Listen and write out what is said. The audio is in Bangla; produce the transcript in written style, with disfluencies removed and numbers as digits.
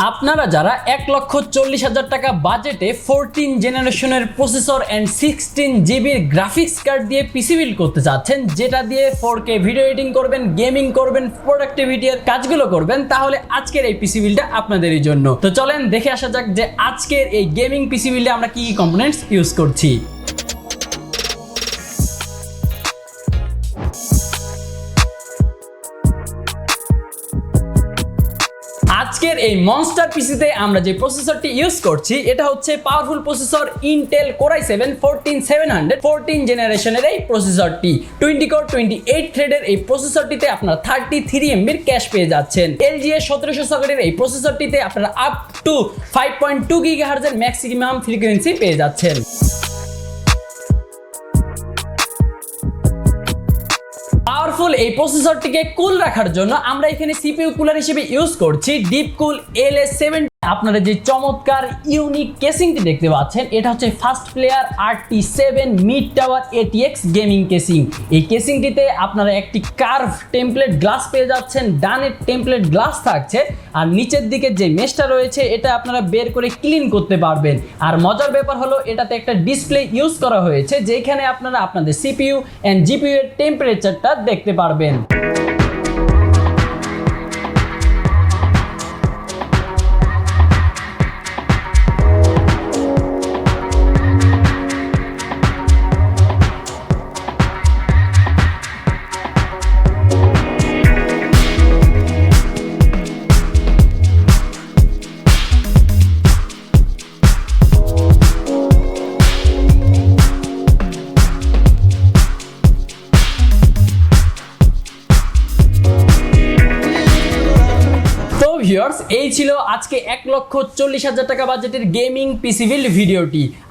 আপনারা যারা 1,40,000 টাকা বাজেটে 14 জেনারেশনের প্রসেসর অ্যান্ড 16 জিবির গ্রাফিক্স কার্ড দিয়ে পিসি বিল্ড করতে চাচ্ছেন, যেটা দিয়ে 4K ভিডিও এডিটিং করবেন, গেমিং করবেন, প্রোডাক্টিভিটির কাজগুলো করবেন, তাহলে আজকের এই পিসি বিল্ডটা আপনাদেরই জন্য। তো চলেন দেখে আসা যাক যে আজকের এই গেমিং পিসি বিল্ডে আমরা কি কম্পোনেন্টস ইউজ করছি। আজকের এই মনস্টার পিসিতে আমরা যে প্রসেসরটি ইউজ করছি এটা হচ্ছে powerful processor Intel Core i7 14700 14 জেনারেশনের এই প্রসেসরটি 20 কোর 28 থ্রেডের এই প্রসেসরটিতে আপনারা 33 MB ক্যাশ পেয়ে যাচ্ছেন। LGA 1700 সকেটের এই প্রসেসরটিতে আপনারা আপ টু 5.2 GHz এর ম্যাক্সিমাম ফ্রিকোয়েন্সি পেয়ে যাচ্ছেন। পাওয়ারফুল এই প্রসেসরটিকে কুল রাখার জন্য আমরা এখানে সিপিইউ কুলার হিসেবে ইউজ করছি ডিপকুল LS70। আপনারা যে চমৎকার ইউনিক কেসিংটি দেখতে পাচ্ছেন এটা হচ্ছে first player RT7 mid tower ATX gaming casing. এই কেসিংটিতে আপনারা একটি কার্ভ টেমপ্লেট গ্লাস পেয়ে যাচ্ছেন, ডানের টেমপ্লেট গ্লাস থাকছে আর নিচের দিকে যে মেশটা রয়েছে এটা আপনারা বের করে ক্লিন করতে পারবেন। আর মজার ব্যাপার হলো এটাতে একটা ডিসপ্লে ইউজ করা হয়েছে যেখানে আপনারা আপনাদের সিপিইউ এন্ড জিপিইউ এর টেম্পারেচারটা দেখতে পারবেন। ভিউয়ার্স, এই ছিল আজকে 1,40,000 টাকা বাজেটের গেমিং পিসি বিল্ড ভিডিওটি।